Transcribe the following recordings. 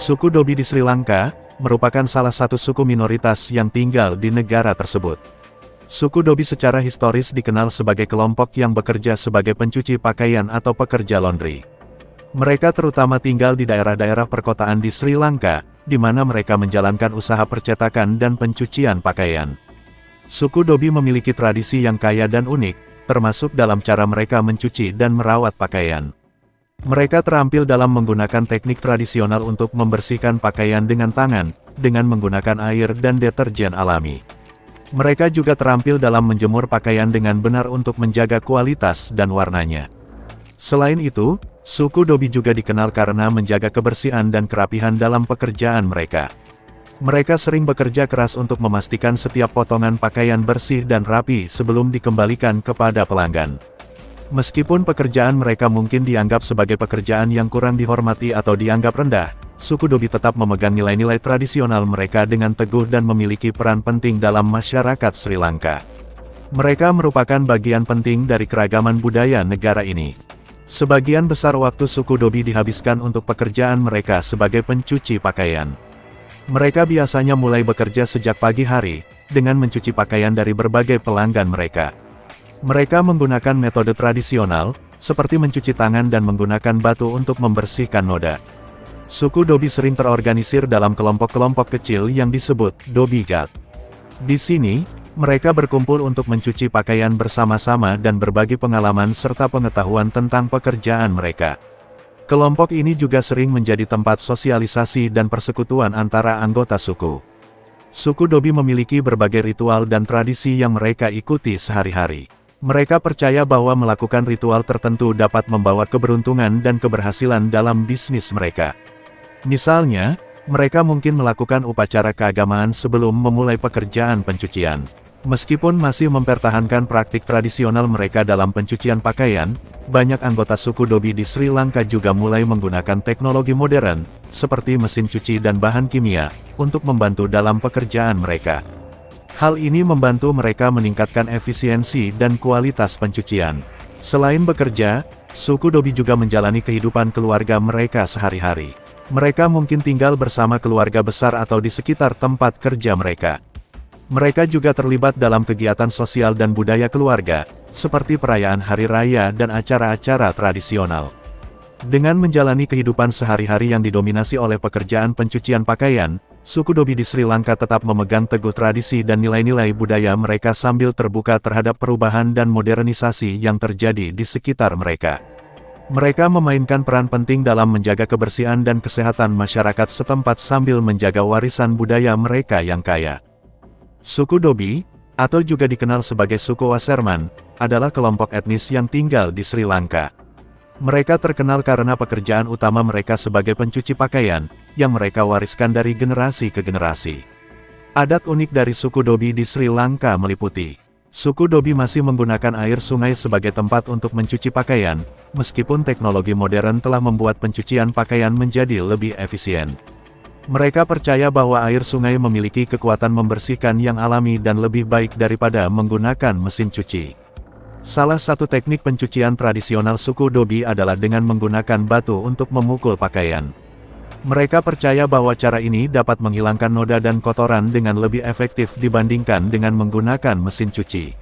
Suku Dobi di Sri Lanka merupakan salah satu suku minoritas yang tinggal di negara tersebut. Suku Dobi secara historis dikenal sebagai kelompok yang bekerja sebagai pencuci pakaian atau pekerja laundry. Mereka terutama tinggal di daerah-daerah perkotaan di Sri Lanka, di mana mereka menjalankan usaha percetakan dan pencucian pakaian. Suku Dobi memiliki tradisi yang kaya dan unik, termasuk dalam cara mereka mencuci dan merawat pakaian. Mereka terampil dalam menggunakan teknik tradisional untuk membersihkan pakaian dengan tangan, dengan menggunakan air dan deterjen alami. Mereka juga terampil dalam menjemur pakaian dengan benar untuk menjaga kualitas dan warnanya. Selain itu, suku Dobi juga dikenal karena menjaga kebersihan dan kerapihan dalam pekerjaan mereka. Mereka sering bekerja keras untuk memastikan setiap potongan pakaian bersih dan rapi sebelum dikembalikan kepada pelanggan. Meskipun pekerjaan mereka mungkin dianggap sebagai pekerjaan yang kurang dihormati atau dianggap rendah, suku Dobi tetap memegang nilai-nilai tradisional mereka dengan teguh dan memiliki peran penting dalam masyarakat Sri Lanka. Mereka merupakan bagian penting dari keragaman budaya negara ini. Sebagian besar waktu suku Dobi dihabiskan untuk pekerjaan mereka sebagai pencuci pakaian. Mereka biasanya mulai bekerja sejak pagi hari, dengan mencuci pakaian dari berbagai pelanggan mereka. Mereka menggunakan metode tradisional, seperti mencuci tangan dan menggunakan batu untuk membersihkan noda. Suku Dobi sering terorganisir dalam kelompok-kelompok kecil yang disebut Dobi Guard. Di sini, mereka berkumpul untuk mencuci pakaian bersama-sama dan berbagi pengalaman serta pengetahuan tentang pekerjaan mereka. Kelompok ini juga sering menjadi tempat sosialisasi dan persekutuan antara anggota suku. Suku Dobi memiliki berbagai ritual dan tradisi yang mereka ikuti sehari-hari. Mereka percaya bahwa melakukan ritual tertentu dapat membawa keberuntungan dan keberhasilan dalam bisnis mereka. Misalnya, mereka mungkin melakukan upacara keagamaan sebelum memulai pekerjaan pencucian. Meskipun masih mempertahankan praktik tradisional mereka dalam pencucian pakaian, banyak anggota suku Dobi di Sri Lanka juga mulai menggunakan teknologi modern, seperti mesin cuci dan bahan kimia, untuk membantu dalam pekerjaan mereka. Hal ini membantu mereka meningkatkan efisiensi dan kualitas pencucian. Selain bekerja, suku Dobi juga menjalani kehidupan keluarga mereka sehari-hari. Mereka mungkin tinggal bersama keluarga besar atau di sekitar tempat kerja mereka. Mereka juga terlibat dalam kegiatan sosial dan budaya keluarga, seperti perayaan hari raya dan acara-acara tradisional. Dengan menjalani kehidupan sehari-hari yang didominasi oleh pekerjaan pencucian pakaian, suku Dobi di Sri Lanka tetap memegang teguh tradisi dan nilai-nilai budaya mereka sambil terbuka terhadap perubahan dan modernisasi yang terjadi di sekitar mereka. Mereka memainkan peran penting dalam menjaga kebersihan dan kesehatan masyarakat setempat sambil menjaga warisan budaya mereka yang kaya. Suku Dobi, atau juga dikenal sebagai suku Wasserman, adalah kelompok etnis yang tinggal di Sri Lanka. Mereka terkenal karena pekerjaan utama mereka sebagai pencuci pakaian, yang mereka wariskan dari generasi ke generasi. Adat unik dari suku Dobi di Sri Lanka meliputi, suku Dobi masih menggunakan air sungai sebagai tempat untuk mencuci pakaian, meskipun teknologi modern telah membuat pencucian pakaian menjadi lebih efisien. Mereka percaya bahwa air sungai memiliki kekuatan membersihkan yang alami dan lebih baik daripada menggunakan mesin cuci. Salah satu teknik pencucian tradisional suku Dobi adalah dengan menggunakan batu untuk memukul pakaian. Mereka percaya bahwa cara ini dapat menghilangkan noda dan kotoran dengan lebih efektif dibandingkan dengan menggunakan mesin cuci.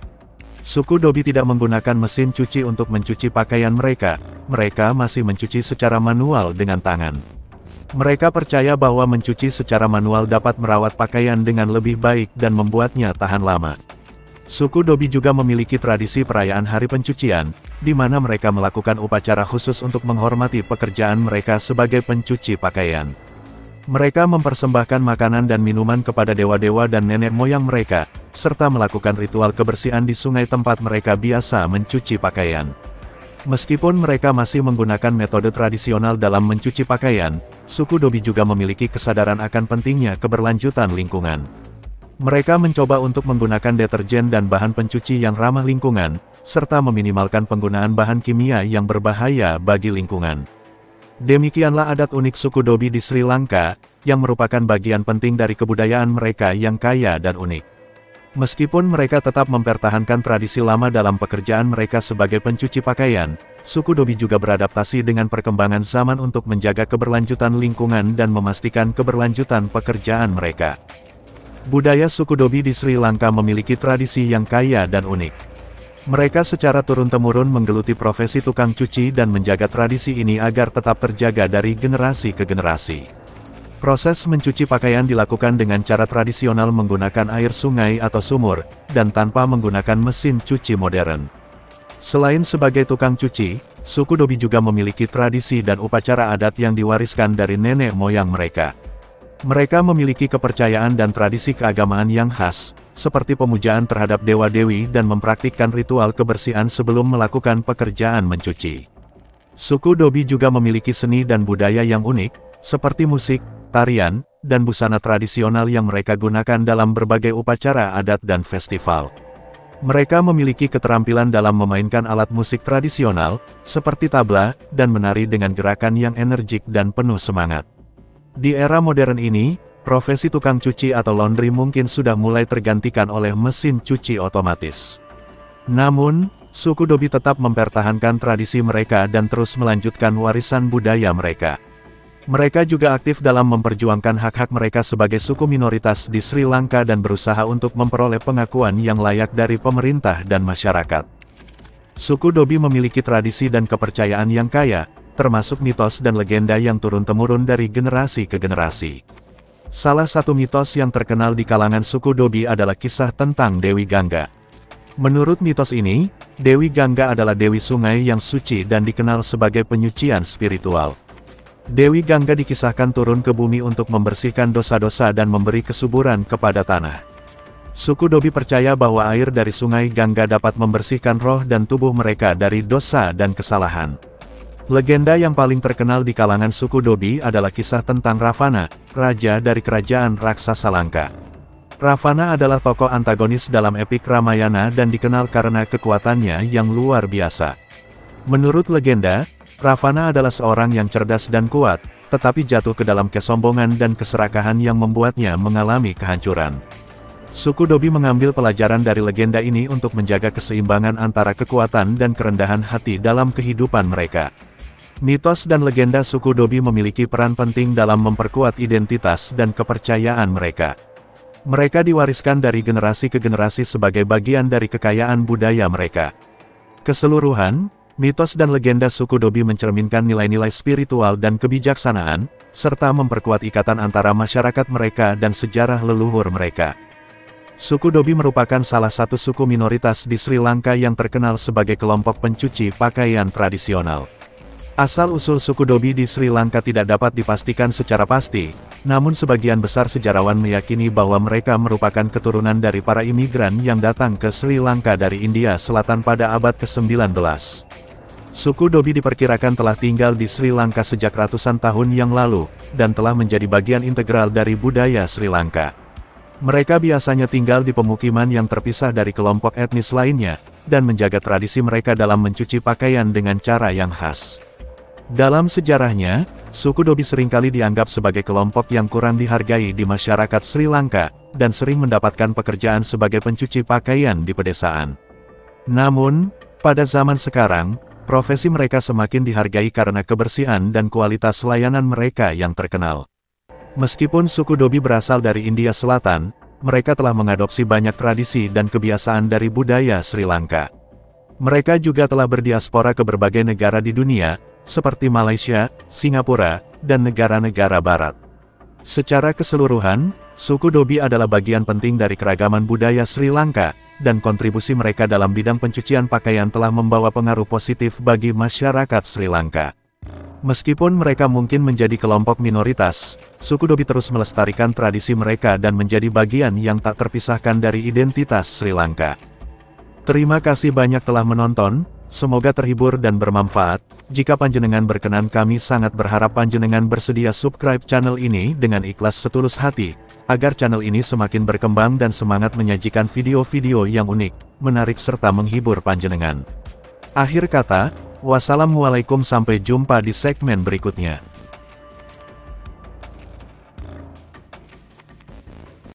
Suku Dobi tidak menggunakan mesin cuci untuk mencuci pakaian mereka masih mencuci secara manual dengan tangan. Mereka percaya bahwa mencuci secara manual dapat merawat pakaian dengan lebih baik dan membuatnya tahan lama. Suku Dobi juga memiliki tradisi perayaan hari pencucian, di mana mereka melakukan upacara khusus untuk menghormati pekerjaan mereka sebagai pencuci pakaian. Mereka mempersembahkan makanan dan minuman kepada dewa-dewa dan nenek moyang mereka, serta melakukan ritual kebersihan di sungai tempat mereka biasa mencuci pakaian. Meskipun mereka masih menggunakan metode tradisional dalam mencuci pakaian, suku Dobi juga memiliki kesadaran akan pentingnya keberlanjutan lingkungan. Mereka mencoba untuk menggunakan deterjen dan bahan pencuci yang ramah lingkungan, serta meminimalkan penggunaan bahan kimia yang berbahaya bagi lingkungan. Demikianlah adat unik suku Dobi di Sri Lanka, yang merupakan bagian penting dari kebudayaan mereka yang kaya dan unik. Meskipun mereka tetap mempertahankan tradisi lama dalam pekerjaan mereka sebagai pencuci pakaian, suku Dobi juga beradaptasi dengan perkembangan zaman untuk menjaga keberlanjutan lingkungan dan memastikan keberlanjutan pekerjaan mereka. Budaya suku Dobi di Sri Lanka memiliki tradisi yang kaya dan unik. Mereka secara turun-temurun menggeluti profesi tukang cuci dan menjaga tradisi ini agar tetap terjaga dari generasi ke generasi. Proses mencuci pakaian dilakukan dengan cara tradisional menggunakan air sungai atau sumur, dan tanpa menggunakan mesin cuci modern. Selain sebagai tukang cuci, suku Dobi juga memiliki tradisi dan upacara adat yang diwariskan dari nenek moyang mereka. Mereka memiliki kepercayaan dan tradisi keagamaan yang khas, seperti pemujaan terhadap dewa-dewi dan mempraktikkan ritual kebersihan sebelum melakukan pekerjaan mencuci. Suku Dobi juga memiliki seni dan budaya yang unik, seperti musik, tarian, dan busana tradisional yang mereka gunakan dalam berbagai upacara adat dan festival. Mereka memiliki keterampilan dalam memainkan alat musik tradisional, seperti tabla, dan menari dengan gerakan yang energik dan penuh semangat. Di era modern ini, profesi tukang cuci atau laundry mungkin sudah mulai tergantikan oleh mesin cuci otomatis. Namun, suku Dobi tetap mempertahankan tradisi mereka dan terus melanjutkan warisan budaya mereka. Mereka juga aktif dalam memperjuangkan hak-hak mereka sebagai suku minoritas di Sri Lanka dan berusaha untuk memperoleh pengakuan yang layak dari pemerintah dan masyarakat. Suku Dobi memiliki tradisi dan kepercayaan yang kaya, termasuk mitos dan legenda yang turun-temurun dari generasi ke generasi. Salah satu mitos yang terkenal di kalangan suku Dobi adalah kisah tentang Dewi Gangga. Menurut mitos ini, Dewi Gangga adalah dewi sungai yang suci dan dikenal sebagai penyucian spiritual. Dewi Gangga dikisahkan turun ke bumi untuk membersihkan dosa-dosa dan memberi kesuburan kepada tanah. Suku Dobi percaya bahwa air dari sungai Gangga dapat membersihkan roh dan tubuh mereka dari dosa dan kesalahan. Legenda yang paling terkenal di kalangan suku Dobi adalah kisah tentang Ravana, raja dari kerajaan raksasa Lanka. Ravana adalah tokoh antagonis dalam epik Ramayana dan dikenal karena kekuatannya yang luar biasa. Menurut legenda, Ravana adalah seorang yang cerdas dan kuat, tetapi jatuh ke dalam kesombongan dan keserakahan yang membuatnya mengalami kehancuran. Suku Dobi mengambil pelajaran dari legenda ini untuk menjaga keseimbangan antara kekuatan dan kerendahan hati dalam kehidupan mereka. Mitos dan legenda suku Dobi memiliki peran penting dalam memperkuat identitas dan kepercayaan mereka. Mereka diwariskan dari generasi ke generasi sebagai bagian dari kekayaan budaya mereka. Keseluruhan, mitos dan legenda suku Dobi mencerminkan nilai-nilai spiritual dan kebijaksanaan, serta memperkuat ikatan antara masyarakat mereka dan sejarah leluhur mereka. Suku Dobi merupakan salah satu suku minoritas di Sri Lanka yang terkenal sebagai kelompok pencuci pakaian tradisional. Asal-usul suku Dobi di Sri Lanka tidak dapat dipastikan secara pasti, namun sebagian besar sejarawan meyakini bahwa mereka merupakan keturunan dari para imigran yang datang ke Sri Lanka dari India Selatan pada abad ke-19. Suku Dobi diperkirakan telah tinggal di Sri Lanka sejak ratusan tahun yang lalu, dan telah menjadi bagian integral dari budaya Sri Lanka. Mereka biasanya tinggal di pemukiman yang terpisah dari kelompok etnis lainnya, dan menjaga tradisi mereka dalam mencuci pakaian dengan cara yang khas. Dalam sejarahnya, suku Dobi seringkali dianggap sebagai kelompok yang kurang dihargai di masyarakat Sri Lanka, dan sering mendapatkan pekerjaan sebagai pencuci pakaian di pedesaan. Namun, pada zaman sekarang, profesi mereka semakin dihargai karena kebersihan dan kualitas layanan mereka yang terkenal. Meskipun suku Dobi berasal dari India Selatan, mereka telah mengadopsi banyak tradisi dan kebiasaan dari budaya Sri Lanka. Mereka juga telah berdiaspora ke berbagai negara di dunia, seperti Malaysia, Singapura, dan negara-negara barat. Secara keseluruhan, suku Dobi adalah bagian penting dari keragaman budaya Sri Lanka, dan kontribusi mereka dalam bidang pencucian pakaian telah membawa pengaruh positif bagi masyarakat Sri Lanka. Meskipun mereka mungkin menjadi kelompok minoritas, suku Dobi terus melestarikan tradisi mereka dan menjadi bagian yang tak terpisahkan dari identitas Sri Lanka. Terima kasih banyak telah menonton, semoga terhibur dan bermanfaat. Jika panjenengan berkenan, kami sangat berharap panjenengan bersedia subscribe channel ini dengan ikhlas setulus hati, agar channel ini semakin berkembang dan semangat menyajikan video-video yang unik, menarik serta menghibur panjenengan. Akhir kata, wassalamualaikum, sampai jumpa di segmen berikutnya.